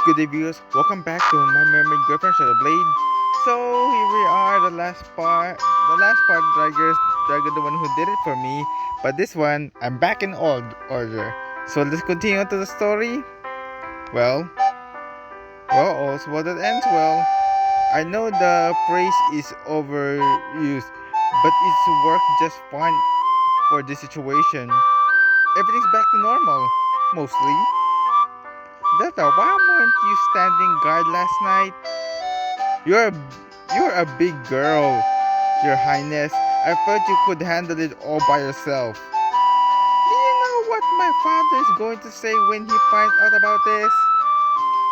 good day, viewers? Welcome back to My Mermaid Girlfriend Shadow Blade. So here we are, the last part. Dragon, the one who did it for me. But this one, I'm back in old order. So let's continue to the story. Well, all's well that ends well. I know the phrase is overused, but it's worked just fine for this situation. Everything's back to normal, mostly. Delta, why weren't you standing guard last night? You're you're a big girl, Your Highness. I thought you could handle it all by yourself. Do you know what my father is going to say when he finds out about this?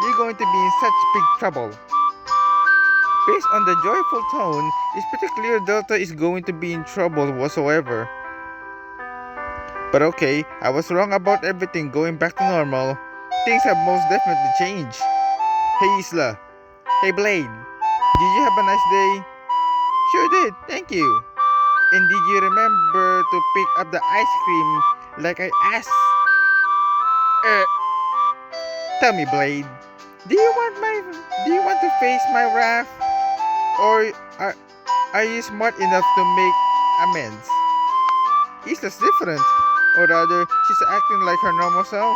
You're going to be in such big trouble. Based on the joyful tone, it's pretty clear Delta is going to be in trouble whatsoever. But okay, I was wrong about everything going back to normal. Things have most definitely changed. Hey Isla. Hey Blade. Did you have a nice day? Sure did, thank you. And did you remember to pick up the ice cream like I asked? Er, Tell me, Blade. Do you want to face my wrath, or are you smart enough to make amends? Isla's different, or rather, she's acting like her normal self.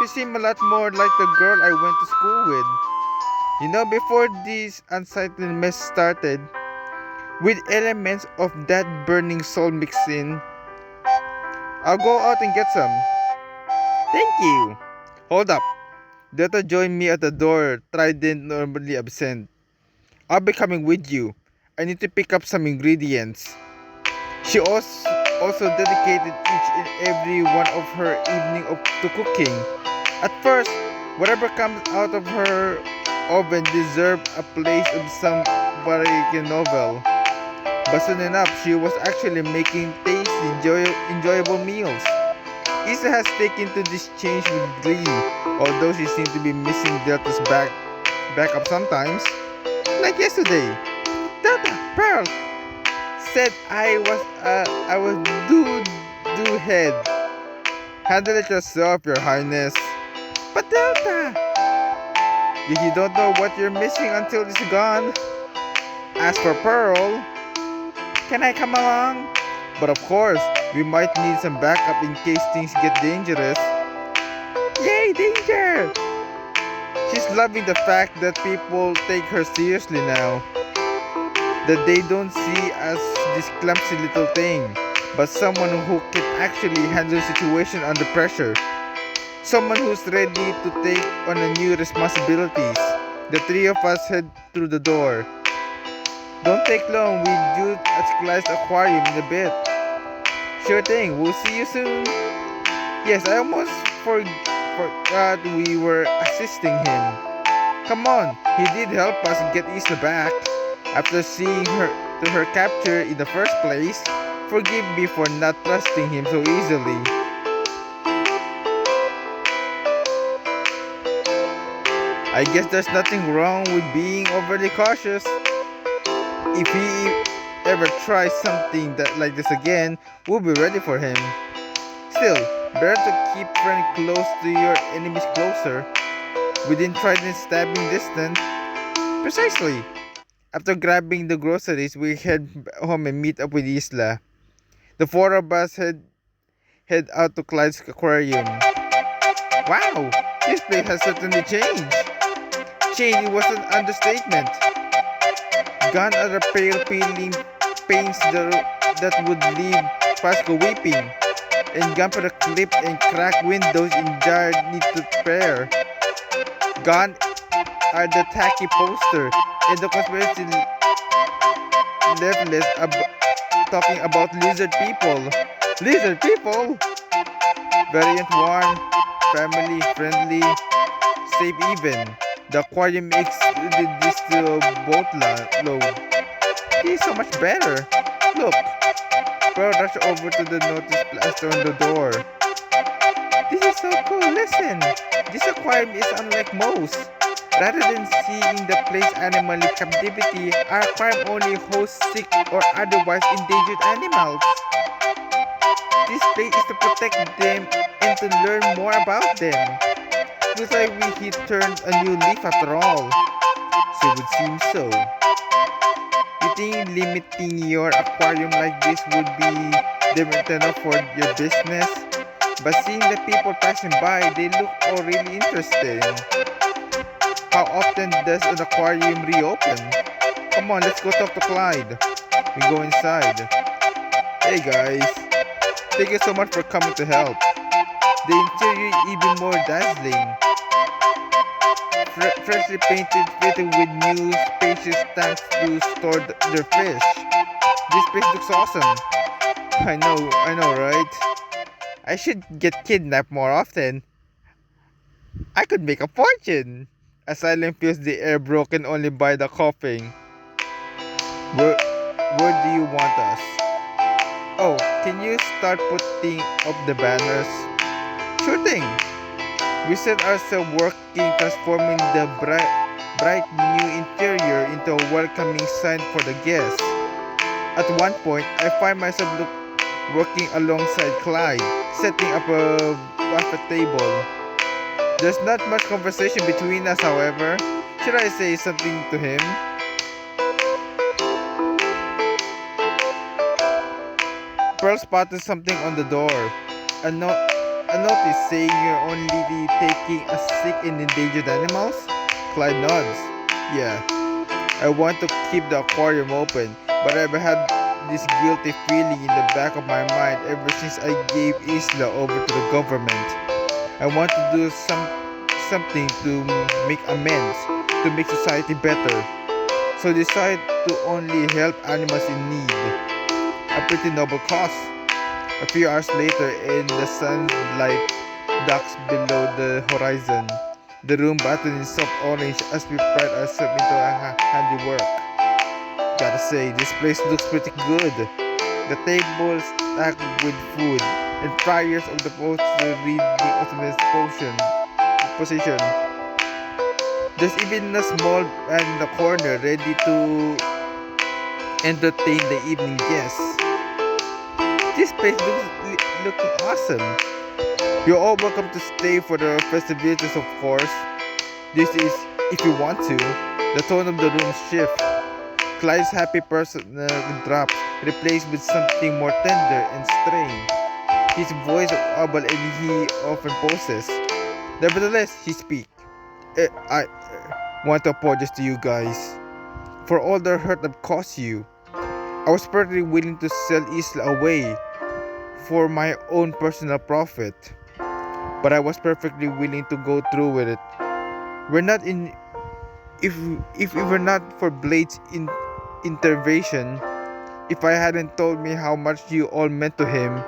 She seemed a lot more like the girl I went to school with. Before this unsightly mess started, with elements of that burning soul mixed in, I'll go out and get some. Thank you. Hold up. Delta joined me at the door, trident normally absent. I'll be coming with you. I need to pick up some ingredients. She also dedicated each and every one of her evening to cooking. At first, whatever comes out of her oven deserved a place of some American novel. But soon enough, she was actually making tasty, enjoyable meals. Isa has taken to this change with glee, although she seemed to be missing Delta's backup sometimes. Like yesterday, Delta, Pearl, said I was do head. Handle it yourself, Your Highness. But Delta, you don't know what you're missing until it's gone. As for Pearl, can I come along? But of course, we might need some backup in case things get dangerous. Yay, danger! She's loving the fact that people take her seriously now. That they don't see as this clumsy little thing, but someone who can actually handle the situation under pressure. Someone who's ready to take on a new responsibilities. The three of us head through the door. Don't take long, we do at Clyde's aquarium in a bit. Sure thing, we'll see you soon. Yes, I almost forgot we were assisting him. Come on, he did help us get Isla back. After seeing her to her capture in the first place, forgive me for not trusting him so easily. I guess there's nothing wrong with being overly cautious. If he ever tries something like this again, we'll be ready for him. Still, better to keep friends close to your enemies closer, within trident stabbing distance. Precisely. After grabbing the groceries, we head home and meet up with Isla. The four of us head out to Clyde's aquarium. Wow, this place has certainly changed. Change was an understatement. Gone are the pale peeling paints that would leave Pasco weeping, and gone for the clipped and cracked windows in jarred need to repair. Gone are the tacky poster and the conspiracy leaflets talking about lizard people. Lizard people? Variant warm, family friendly, safe even. The aquarium makes this boat load. This is so much better. Look, Pearl rushed over to the notice plaster on the door. This is so cool, listen. This aquarium is unlike most. Rather than seeing the place animal in captivity, our aquarium only hosts sick or otherwise endangered animals. This place is to protect them and to learn more about them. Looks like he turned a new leaf after all. So it would seem so. You think limiting your aquarium like this would be detrimental for your business? But seeing the people passing by, they look all really interesting. How often does an aquarium reopen? Come on, let's go talk to Clyde. We go inside. Hey guys, thank you so much for coming to help. The interior is even more dazzling. Freshly painted, fitted with new spacious tanks to store their fish. This place looks awesome. I know, right? I should get kidnapped more often. I could make a fortune. A silence fills the air, broken only by the coughing. Where, where do you want us? Oh, can you start putting up the banners? Sure thing. We set ourselves working transforming the bright new interior into a welcoming sign for the guests. At one point, I find myself working alongside Clyde, setting up a buffet table. There's not much conversation between us, however. Should I say something to him? Pearl spotted something on the door. A notice saying you're only taking a sick and endangered animals? Clyde nods. Yeah, I want to keep the aquarium open, but I've had this guilty feeling in the back of my mind ever since I gave Isla over to the government. I want to do something to make amends, to make society better. So decide to only help animals in need. A pretty noble cause. A few hours later, in the sunlight ducks below the horizon, the room bathed in soft orange as we pride ourselves into our handiwork. Gotta say, this place looks pretty good. The table stacked with food, and flyers of the poster read the ultimate position. There's even a small band in the corner ready to entertain the evening guests. This place looking awesome. You're all welcome to stay for the festivities, of course. This is, if you want to. The tone of the room shifts. Clyde's happy person drops, replaced with something more tender and strained. His voice wobbles and he often pauses. Nevertheless, he speaks. I want to apologize to you guys for all the hurt I've caused you. I was perfectly willing to sell Isla away for my own personal profit, but I was perfectly willing to go through with it. We're not in. If it were not for Blade's intervention, if I hadn't told me how much you all meant to him,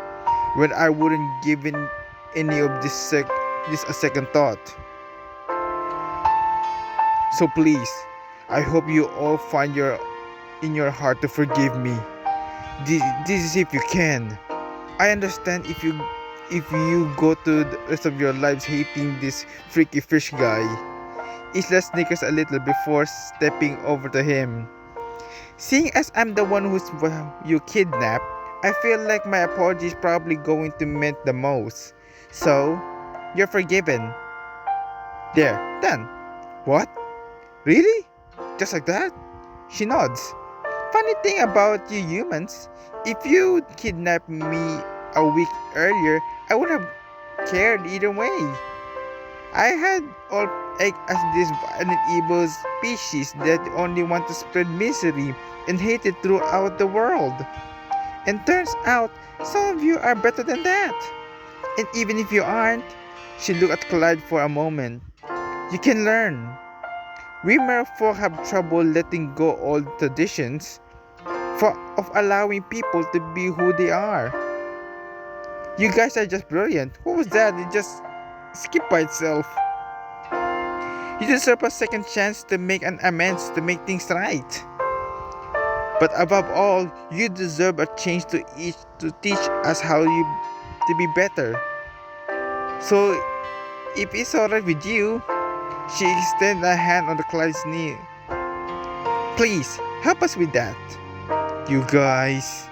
when I wouldn't given any of this a second thought. So please, I hope you all find in your heart to forgive me. This is if you can. I understand if you go to the rest of your lives hating this freaky fish guy. Isla snickers a little before stepping over to him. Seeing as I'm the one you kidnapped, I feel like my apology is probably going to mean the most. So, you're forgiven. There, done. What? Really? Just like that? She nods. Funny thing about you humans, if you kidnapped me a week earlier, I would have cared either way. I had all egg as this violent evil species that only want to spread misery and hatred throughout the world. And turns out, some of you are better than that. And even if you aren't, she looked at Clyde for a moment. You can learn. We merfolk have trouble letting go old traditions of allowing people to be who they are. You guys are just brilliant. What was that? It just skipped by itself. You deserve a second chance to make an amends, to make things right. But above all, you deserve a chance to teach us how to be better. So, if it's alright with you, she extended a hand on the Clyde's knee. Please, help us with that. You guys.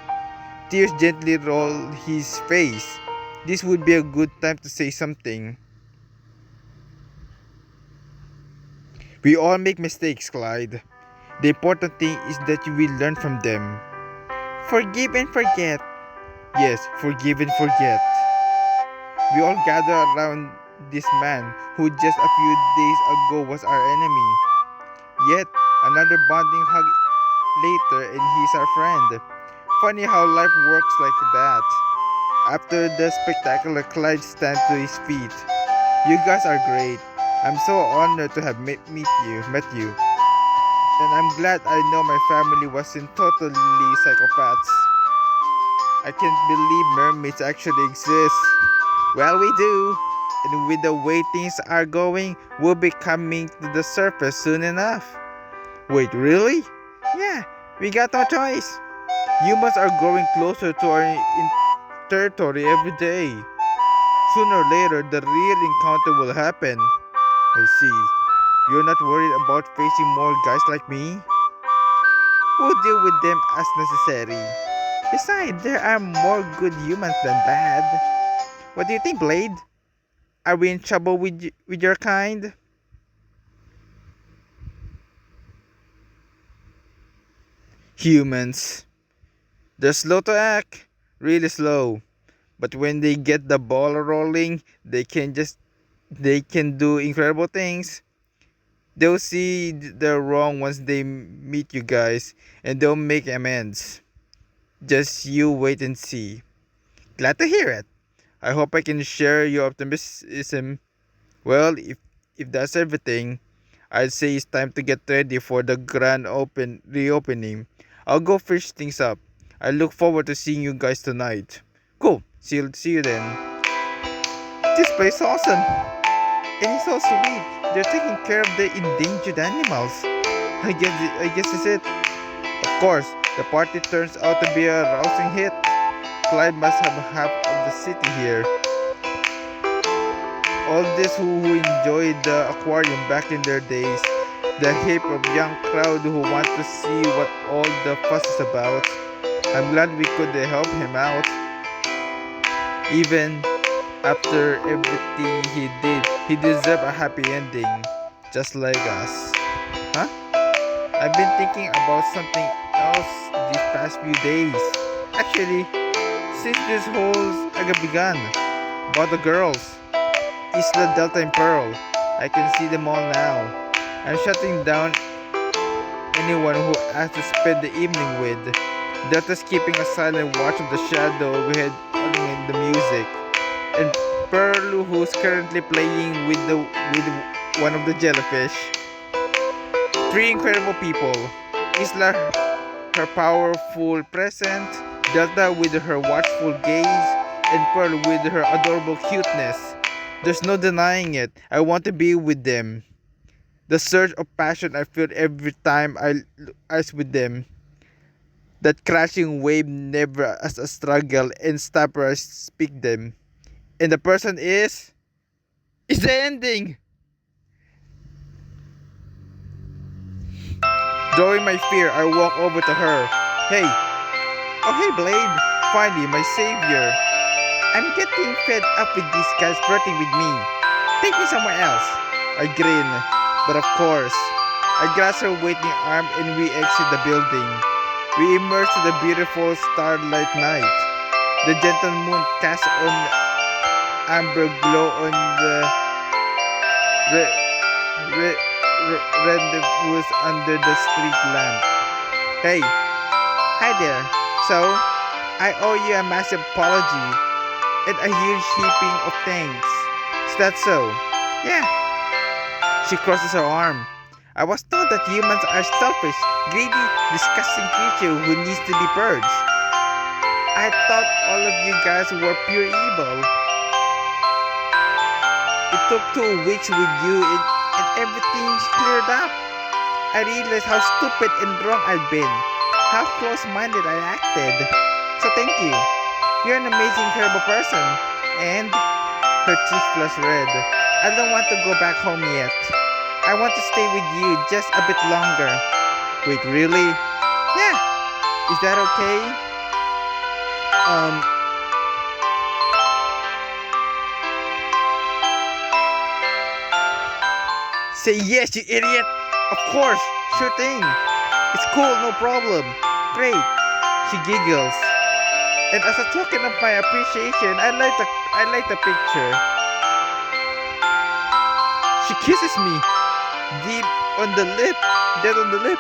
Tears gently roll his face. This would be a good time to say something. We all make mistakes, Clyde. The important thing is that we learn from them. Forgive and forget. Yes, forgive and forget. We all gather around this man who just a few days ago was our enemy. Yet, another bonding hug later and he's our friend. Funny how life works like that. After the spectacular, Clyde stands to his feet. You guys are great. I'm so honored to have met you. And I'm glad I know my family wasn't totally psychopaths. I can't believe mermaids actually exist. Well, we do. And with the way things are going, we'll be coming to the surface soon enough. Wait, really? Yeah, we got no choice. Humans are growing closer to our territory every day. Sooner or later, the real encounter will happen. I see. You're not worried about facing more guys like me? We'll deal with them as necessary. Besides, there are more good humans than bad. What do you think, Blade? Are we in trouble with your kind? Humans. They're slow to act. Really slow. But when they get the ball rolling, they can do incredible things. They'll see they're wrong once they meet you guys, and they'll make amends. Just you wait and see. Glad to hear it. I hope I can share your optimism. Well, if that's everything, I'd say it's time to get ready for the grand reopening. I'll go fish things up. I look forward to seeing you guys tonight. Cool. See you then. This place is awesome. And it's so sweet. They're taking care of the endangered animals. I guess that's it. Of course, the party turns out to be a rousing hit. Clyde must have half of the city here. All this who enjoyed the aquarium back in their days. The hip of young crowd who want to see what all the fuss is about. I'm glad we could help him out. Even after everything he did, he deserved a happy ending. Just like us. Huh? I've been thinking about something else these past few days. Actually, since this whole saga began. About the girls. Isla Delta and Pearl. I can see them all now. I'm shutting down anyone who asks to spend the evening with. Delta's keeping a silent watch of the shadow overhead in the music. And Pearl who's currently playing with one of the jellyfish. Three incredible people. Isla, her powerful presence, Delta with her watchful gaze, and Pearl with her adorable cuteness. There's no denying it. I want to be with them. The surge of passion I feel every time I eyes with them. That crashing wave never as a struggle and stop where I speak them. And the person is the ending. Drawing my fear, I walk over to her. Hey. Oh hey Blade. Finally, my savior. I'm getting fed up with these guys flirting with me. Take me somewhere else. I grin. But of course, I grasp her waiting arm and we exit the building. We emerge to the beautiful starlight night. The gentle moon casts on amber glow on the rendezvous under the street lamp. Hey, hi there. So, I owe you a massive apology and a huge heaping of thanks. Is that so? Yeah. She crosses her arm. I was told that humans are selfish, greedy, disgusting creature who needs to be purged. I thought all of you guys were pure evil. It took 2 weeks with you and everything's cleared up. I realized how stupid and wrong I'd been. How close-minded I acted. So thank you. You're an amazing, incredible person. And her cheeks flush red. I don't want to go back home yet. I want to stay with you just a bit longer. Wait, really? Yeah. Is that okay? Say yes, you idiot! Of course, sure thing. It's cool, no problem. Great. She giggles. And as a token of my appreciation, I like the picture. She kisses me, deep on the lip, dead on the lip.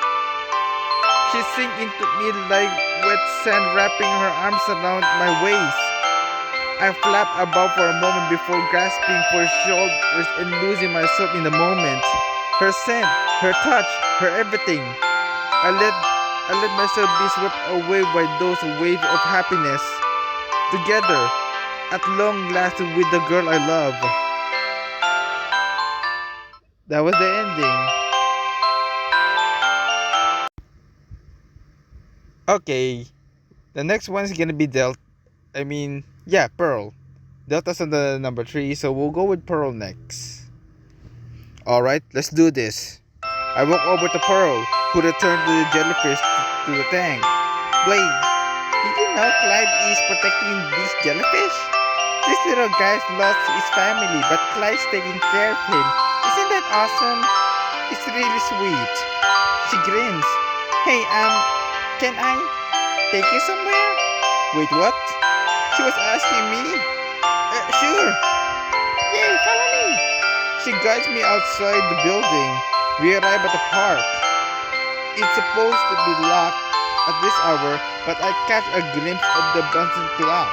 She sinks into me like wet sand, wrapping her arms around my waist. I flap about for a moment before grasping for shoulders and losing myself in the moment. Her scent, her touch, her everything. I let myself be swept away by those waves of happiness. Together, at long last with the girl I love. That was the ending. Okay, the next one is gonna be Pearl. Delta's on the number 3, so we'll go with Pearl next. Alright, let's do this. I walk over to Pearl, who returned to the jellyfish to the tank. Blade, did you know Clyde is protecting these jellyfish? This little guy's lost his family, but Clyde's taking care of him. Isn't that awesome? It's really sweet. She grins. Hey, can I take you somewhere? Wait, what? She was asking me? Sure. Yay, follow me. She guides me outside the building. We arrive at the park. It's supposed to be locked at this hour, but I catch a glimpse of the Bunsen clock.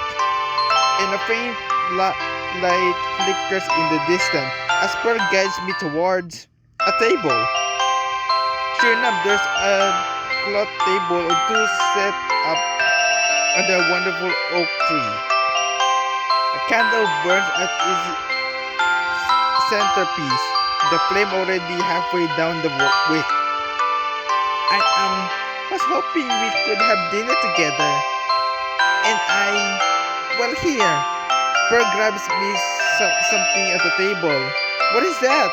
And a faint light flickers in the distance as Pearl guides me towards a table. Sure enough, there's a cloth table or two set up under a wonderful oak tree. A candle burns at its centerpiece, the flame already halfway down the wick. I was hoping we could have dinner together. And here. Pearl grabs me something at the table. What is that?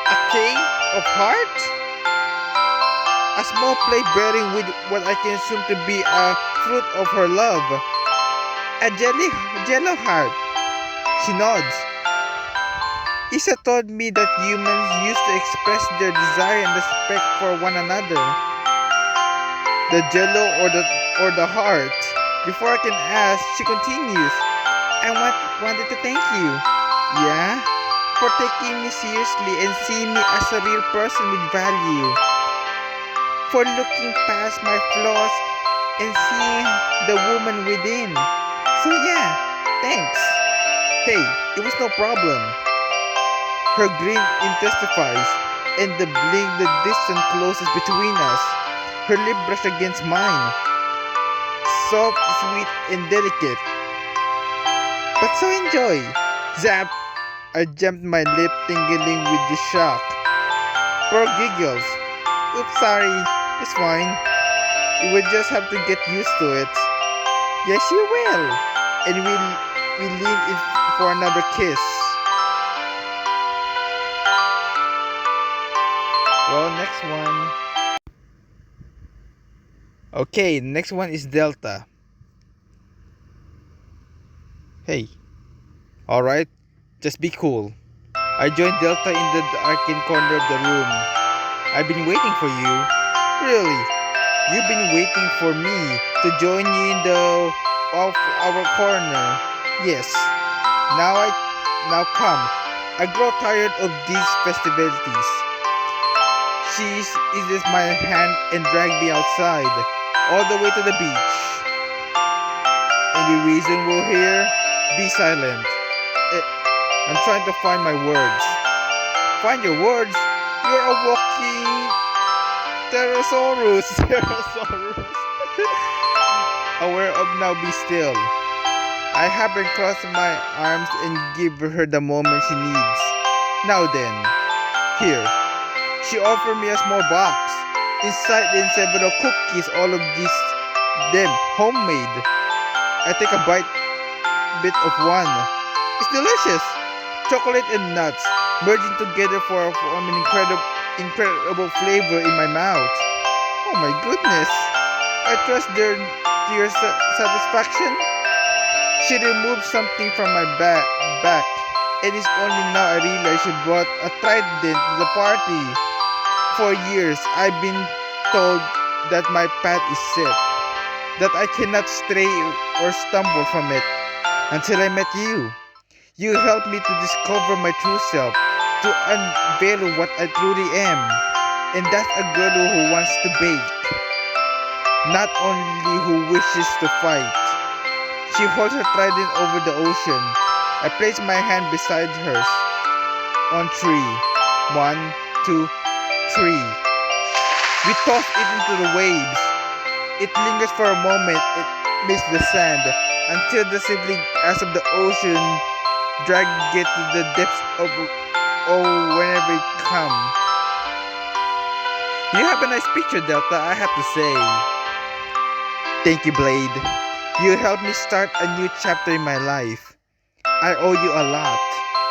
A cake of heart? A small plate bearing with what I can assume to be a fruit of her love. A jello heart. She nods. Isa told me that humans used to express their desire and respect for one another. The jello or the heart. Before I can ask, she continues. I wanted to thank you. Yeah? For taking me seriously and seeing me as a real person with value. For looking past my flaws and seeing the woman within. So yeah, thanks. Hey, it was no problem. Her grin intensifies, and the distance closes between us. Her lip brushed against mine. Soft, sweet, and delicate. But so enjoy. Zap! I jumped my lip tingling with the shock. Pearl giggles. Oops, sorry. It's fine. You will just have to get used to it. Yes, you will. And we lean in for another kiss. Well, next one. Okay, next one is Delta. Hey. Alright, just be cool. I joined Delta in the darkened corner of the room. I've been waiting for you. Really? You've been waiting for me to join you in the off our corner. Yes. Now come. I grow tired of these festivities. She eases my hand and drags me outside, all the way to the beach. Any reason we're here? Be silent. I'm trying to find my words. Find your words? You're a walking Pterosaurus. Aware of now, be still. I have her cross my arms and give her the moment she needs. Now then, here. She offered me a small box. Inside then several cookies, all of them homemade. I take a bit of one. It's delicious. Chocolate and nuts merging together for an incredible flavor in my mouth. Oh my goodness. I trust to your satisfaction. She removed something from my back And it's only now I realize she brought a trident to the party. For years, I've been told that my path is set, that I cannot stray or stumble from it, until I met you. You helped me to discover my true self, to unveil what I truly am. And that's a girl who wants to bake, not only who wishes to fight. She holds her trident over the ocean. I place my hand beside hers. On three. 1, 2, 3. We toss it into the waves. It lingers for a moment. It meets the sand until the sibling as of the ocean drag it to the depths of whenever it come. You have a nice picture, Delta, I have to say. Thank you, Blade. You helped me start a new chapter in my life. I owe you a lot.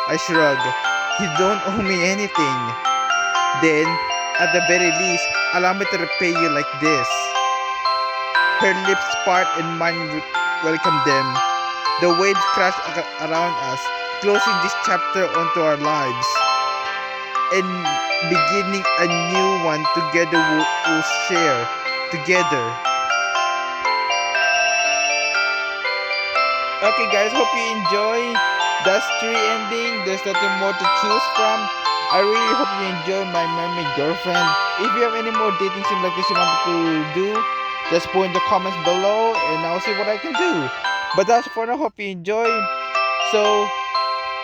I shrug. You don't owe me anything. Then, at the very least, allow me to repay you like this. Her lips part and mine welcome them. The waves crash around us, closing this chapter onto our lives. And beginning a new one together we'll share. Together. Okay guys, hope you enjoy. That's 3 ending. There's nothing more to choose from. I really hope you enjoy My Mermaid Girlfriend. If you have any more dating sim like this you wanted to do, just put in the comments below and I'll see what I can do. But that's for now. Hope you enjoy. So,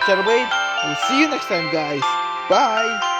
celebrate. We'll see you next time guys. Bye.